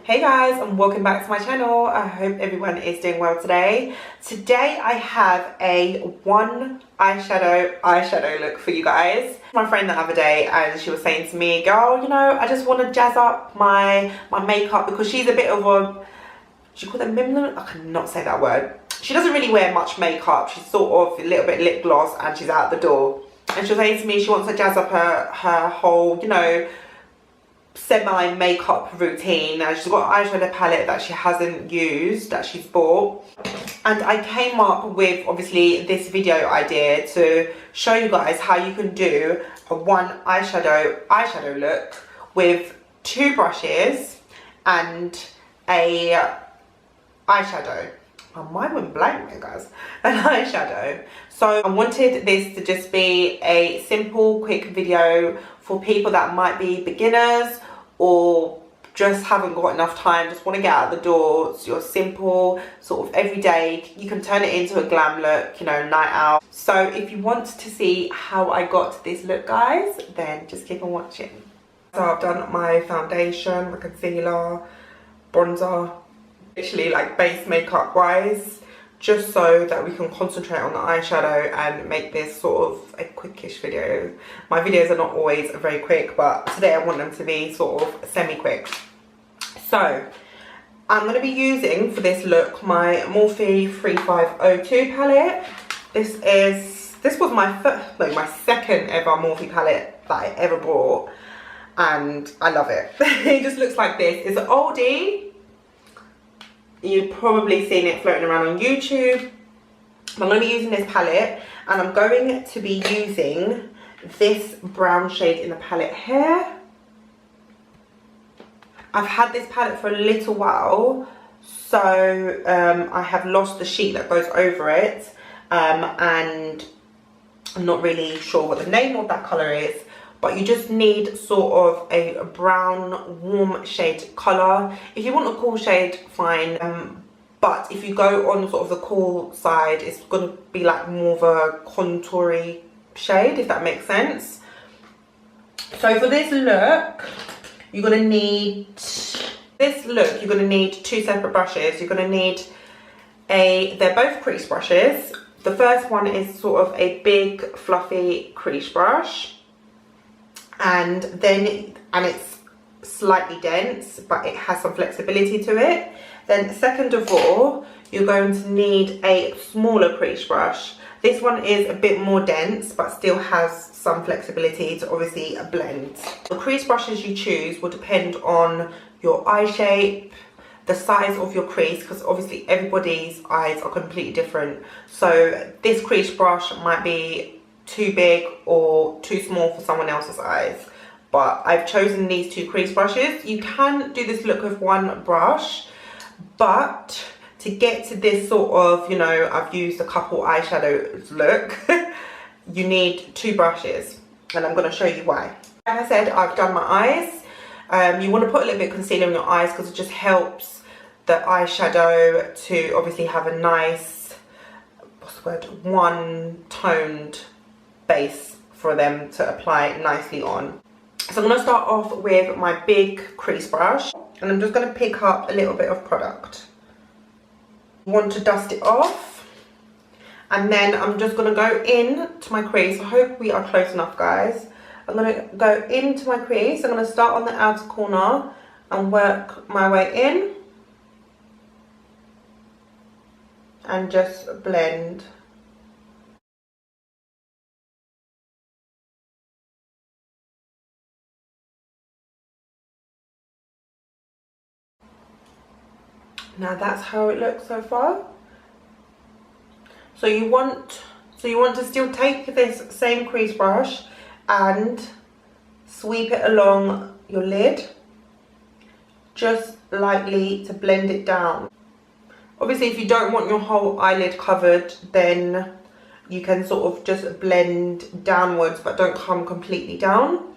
Hey guys, and welcome back to my channel. I hope everyone is doing well today. Today I have a one eyeshadow look for you guys. My friend the other day, and she was saying to me, girl, you know, I just want to jazz up my makeup because she's a bit of a, she call it minimalist? I cannot say that word. She doesn't really wear much makeup. She's sort of a little bit lip gloss and she's out the door. And she was saying to me she wants to jazz up her whole, you know, semi makeup routine. And she's got an eyeshadow palette that she hasn't used, that she's bought. And I came up with obviously this video idea to show you guys how you can do a one eyeshadow look with two brushes and a eyeshadow. My mind went blank there, guys. An eyeshadow. So I wanted this to just be a simple, quick video for people that might be beginners or just haven't got enough time, just want to get out the door. It's your simple, sort of everyday, you can turn it into a glam look, you know, night out. So if you want to see how I got this look, guys, then just keep on watching. So I've done my foundation, my concealer, bronzer, literally like base makeup wise, just so that we can concentrate on the eyeshadow and make this sort of a quickish video. My videos are not always very quick, but today I want them to be sort of semi-quick. So I'm going to be using for this look my Morphe 3502 palette. This was my second ever Morphe palette that I ever bought, and I love it. It just looks like this. It's an oldie. You've probably seen it floating around on YouTube. I'm going to be using this palette, and I'm going to be using this brown shade in the palette here. I've had this palette for a little while, so I have lost the sheet that goes over it, and I'm not really sure what the name of that colour is. But you just need sort of a brown warm shade colour. If you want a cool shade, fine, but if you go on sort of the cool side, it's going to be like more of a contoury shade, if that makes sense. So for this look, you're going to need two separate brushes. You're going to need they're both crease brushes. The first one is sort of a big fluffy crease brush, and it's slightly dense, but it has some flexibility to it. Then second of all, you're going to need a smaller crease brush. This one is a bit more dense, but still has some flexibility to obviously blend. The crease brushes you choose will depend on your eye shape, the size of your crease, because obviously everybody's eyes are completely different. So this crease brush might be too big or too small for someone else's eyes, but I've chosen these two crease brushes. You can do this look with one brush, but to get to this sort of, you know, I've used a couple eyeshadows look, you need two brushes, and I'm going to show you why. Like I said, I've done my eyes. You want to put a little bit of concealer in your eyes because it just helps the eyeshadow to obviously have a nice, what's the word, one-toned base for them to apply nicely on. So I'm going to start off with my big crease brush, and I'm just going to pick up a little bit of product. I want to dust it off, and then I'm just going to go in to my crease. I hope we are close enough, guys. I'm going to go into my crease. I'm going to start on the outer corner and work my way in and just blend. Now that's how it looks so far. So you want to still take this same crease brush and sweep it along your lid, just lightly to blend it down. Obviously, if you don't want your whole eyelid covered, then you can sort of just blend downwards, but don't come completely down.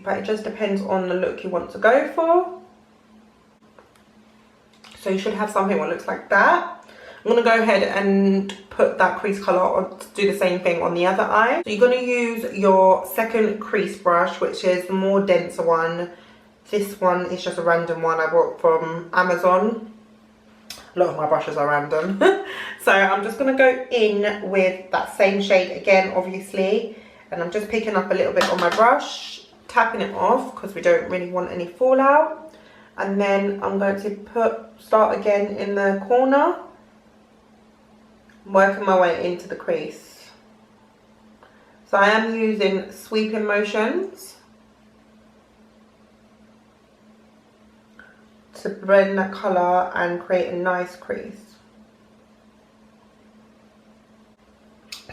But it just depends on the look you want to go for. So you should have something that looks like that. I'm going to go ahead and put that crease colour on, do the same thing on the other eye. So you're going to use your second crease brush, which is the more denser one, This one is just a random one I bought from Amazon. A lot of my brushes are random. So I'm just going to go in with that same shade again, obviously. And I'm just picking up a little bit on my brush, tapping it off because we don't really want any fallout. And then I'm going to start again in the corner, working my way into the crease. So I am using sweeping motions to blend that colour and create a nice crease.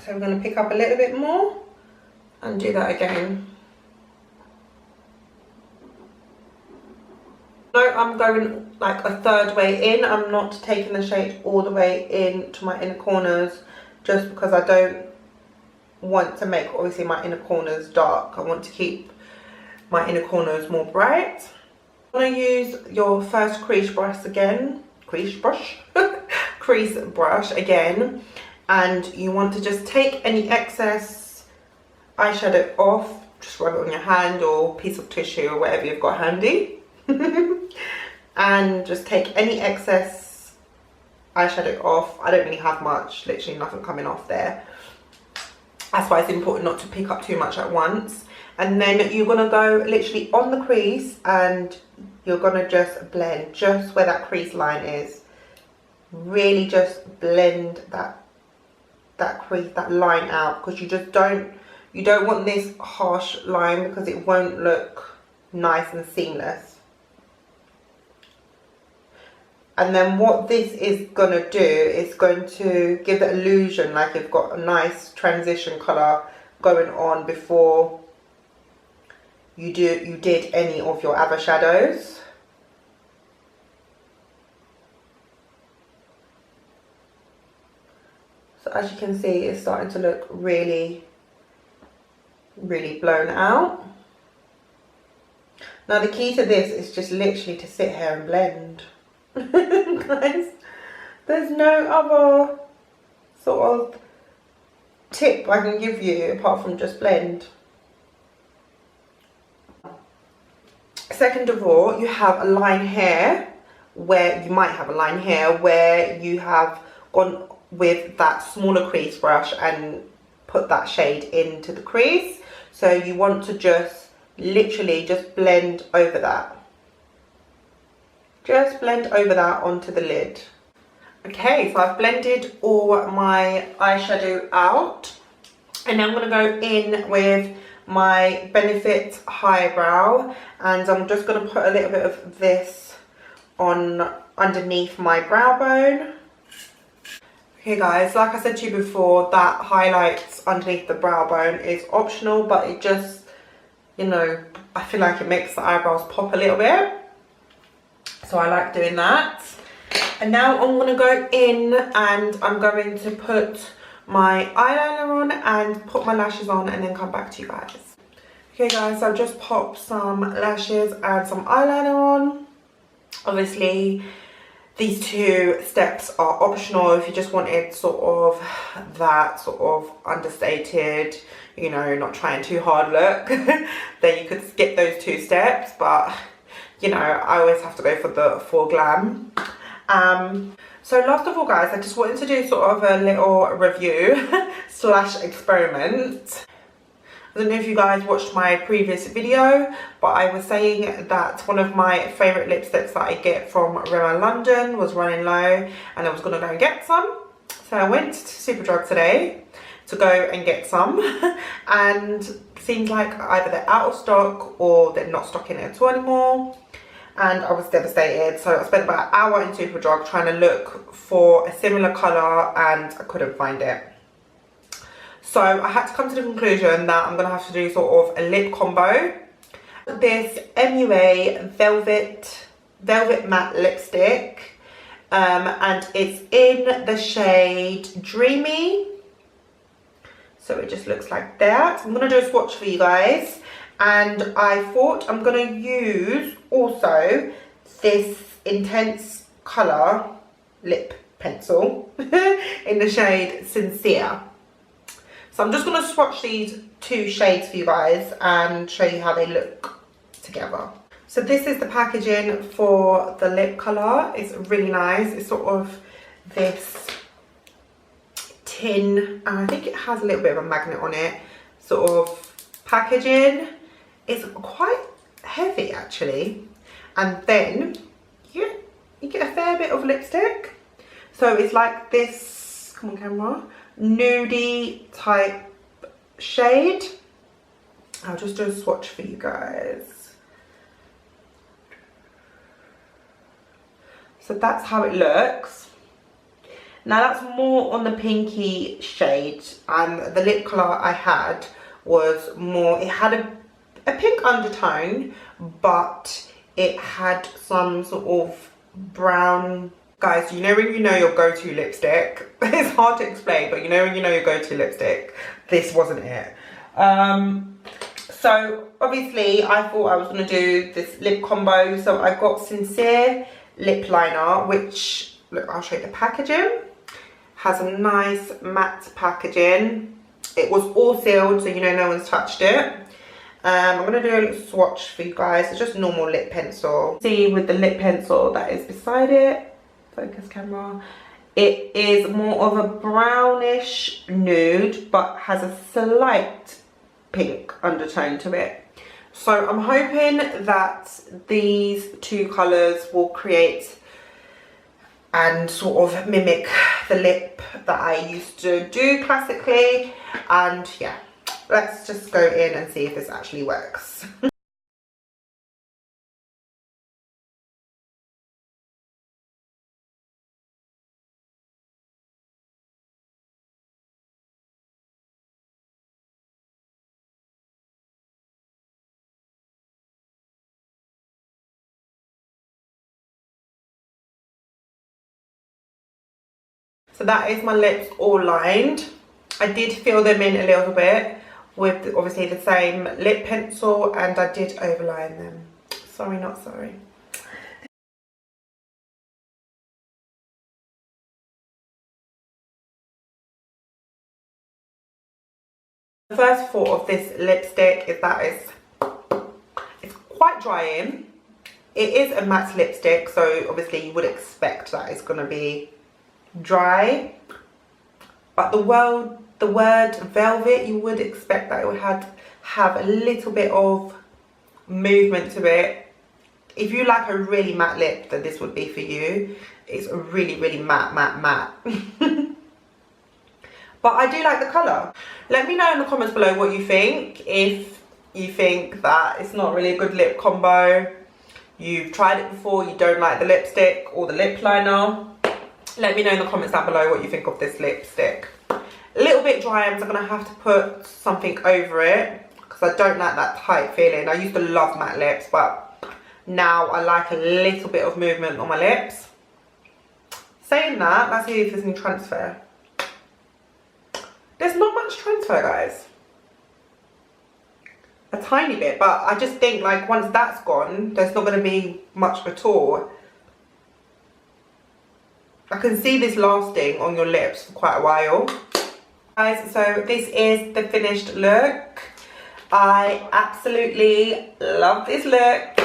So we're going to pick up a little bit more and do that again. No, I'm going like a third way in. I'm not taking the shade all the way into my inner corners just because I don't want to make obviously my inner corners dark. I want to keep my inner corners more bright. I'm going to use your first crease brush again, crease brush again, and you want to just take any excess eyeshadow off, just rub it on your hand or piece of tissue or whatever you've got handy. And just take any excess eyeshadow off. I don't really have much, literally nothing coming off there. That's why it's important not to pick up too much at once. And then you're going to go literally on the crease and you're going to just blend just where that crease line is. Really just blend that crease, that line out, because you don't want this harsh line because it won't look nice and seamless. And then what this is going to do is going to give the illusion like you've got a nice transition colour going on before you did any of your other shadows. So as you can see, it's starting to look really, really blown out. Now the key to this is just literally to sit here and blend. Guys, there's no other sort of tip I can give you apart from just blend. Second of all, you have a line here where you might have a line here where you have gone with that smaller crease brush and put that shade into the crease. So you want to just literally just blend over that. Just blend over that onto the lid. Okay, so I've blended all my eyeshadow out. And now I'm going to go in with my Benefit Highbrow. And I'm just going to put a little bit of this on underneath my brow bone. Okay guys, like I said to you before, that highlights underneath the brow bone is optional. But it just, you know, I feel like it makes the eyebrows pop a little bit. So I like doing that. And now I'm going to go in and I'm going to put my eyeliner on and put my lashes on and then come back to you guys. Okay guys, so I've just popped some lashes and some eyeliner on. Obviously, these two steps are optional. If you just wanted sort of that sort of understated, you know, not trying too hard look, then you could skip those two steps. But you know, I always have to go for the full glam. So last of all guys, I just wanted to do sort of a little review slash experiment. I don't know if you guys watched my previous video, but I was saying that one of my favourite lipsticks that I get from Rimmel London was running low and I was going to go and get some. So I went to Superdrug today to go and get some and seems like either they're out of stock or they're not stocking it at all anymore. And I was devastated. So I spent about an hour in Superdrug trying to look for a similar colour and I couldn't find it. So I had to come to the conclusion that I'm going to have to do sort of a lip combo. This MUA Velvet Matte Lipstick. And it's in the shade Dreamy. So it just looks like that. I'm going to do a swatch for you guys. And I thought I'm going to use also this intense colour lip pencil in the shade Sincere. So I'm just going to swatch these two shades for you guys and show you how they look together. So this is the packaging for the lip colour. It's really nice. It's sort of this tin, and I think it has a little bit of a magnet on it, sort of packaging. It's quite heavy actually, and then you get a fair bit of lipstick. So it's like this, come on camera, nudie type shade. I'll just do a swatch for you guys. So that's how it looks. Now that's more on the pinky shade, and the lip colour I had was more, it had a pink undertone, but it had some sort of brown. Guys, you know when you know your go-to lipstick? It's hard to explain, but you know when you know your go-to lipstick? This wasn't it. So obviously I thought I was going to do this lip combo, so I got Sincere lip liner, which, look, I'll show you the packaging. Has a nice matte packaging. It was all sealed, so you know no one's touched it. I'm going to do a little swatch for you guys. It's just normal lip pencil. See, with the lip pencil that is beside it, focus camera, it is more of a brownish nude, but has a slight pink undertone to it. So I'm hoping that these two colours will create and sort of mimic the lip that I used to do classically. And yeah, let's just go in and see if this actually works. So that is my lips all lined. I did fill them in a little bit with obviously the same lip pencil, and I did overline them. Sorry, not sorry. The first thought of this lipstick is that it's quite drying. It is a matte lipstick, so obviously you would expect that it's going to be dry, but the word velvet, you would expect that it would have a little bit of movement to it. If you like a really matte lip, then this would be for you. It's a really matte but I do like the colour. Let me know in the comments below what you think. If you think that it's not really a good lip combo, you've tried it before, you don't like the lipstick or the lip liner, let me know in the comments down below what you think of this lipstick. A little bit dry, so I'm going to have to put something over it because I don't like that tight feeling. I used to love matte lips, but now I like a little bit of movement on my lips. Saying that, let's see if there's any transfer. There's not much transfer, guys. A tiny bit, but I just think like once that's gone, there's not going to be much at all. I can see this lasting on your lips for quite a while. Guys, so this is the finished look. I absolutely love this look.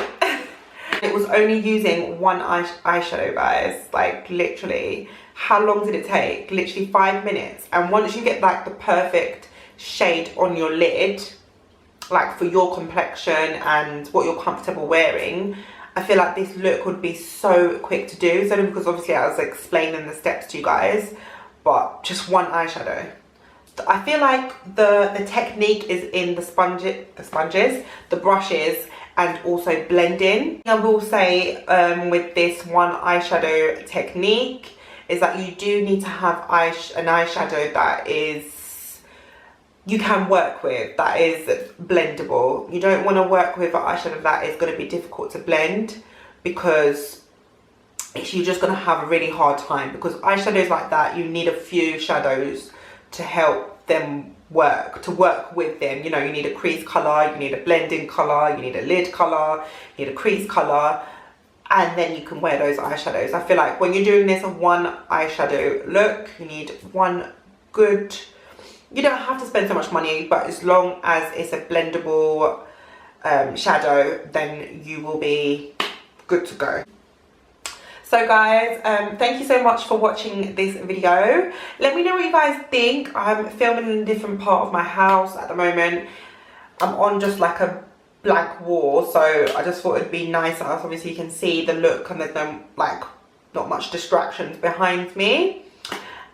It was only using one eyeshadow, guys. Like literally, how long did it take? Literally 5 minutes. And once you get like the perfect shade on your lid, like for your complexion and what you're comfortable wearing, I feel like this look would be so quick to do. It's only because obviously I was explaining the steps to you guys, but just one eyeshadow. I feel like the technique is in the sponges, the brushes, and also blending. I will say with this one eyeshadow technique is that you do need to have an eyeshadow that is you can work with, that is blendable. You don't want to work with an eyeshadow that is going to be difficult to blend, because you're just going to have a really hard time, because eyeshadows like that, you need a few shadows to help them work with them. You know, you need a crease colour, you need a blending colour, you need a lid colour, you need a crease colour, and then you can wear those eyeshadows. I feel like when you're doing this one eyeshadow look, you need one good, you don't have to spend so much money, but as long as it's a blendable shadow, then you will be good to go. So guys, thank you so much for watching this video. Let me know what you guys think. I'm filming in a different part of my house at the moment. I'm on just like a blank wall, so I just thought it'd be nicer. Obviously you can see the look and there's no, like, not much distractions behind me.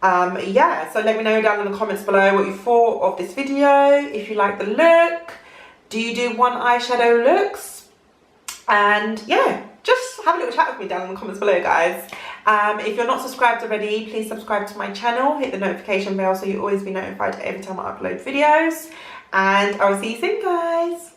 Yeah, so let me know down in the comments below what you thought of this video. If you like the look, do you do one eyeshadow looks? And yeah, just have a little chat with me down in the comments below, guys. If you're not subscribed already, please subscribe to my channel, hit the notification bell so you'll always be notified every time I upload videos, and I'll see you soon, guys.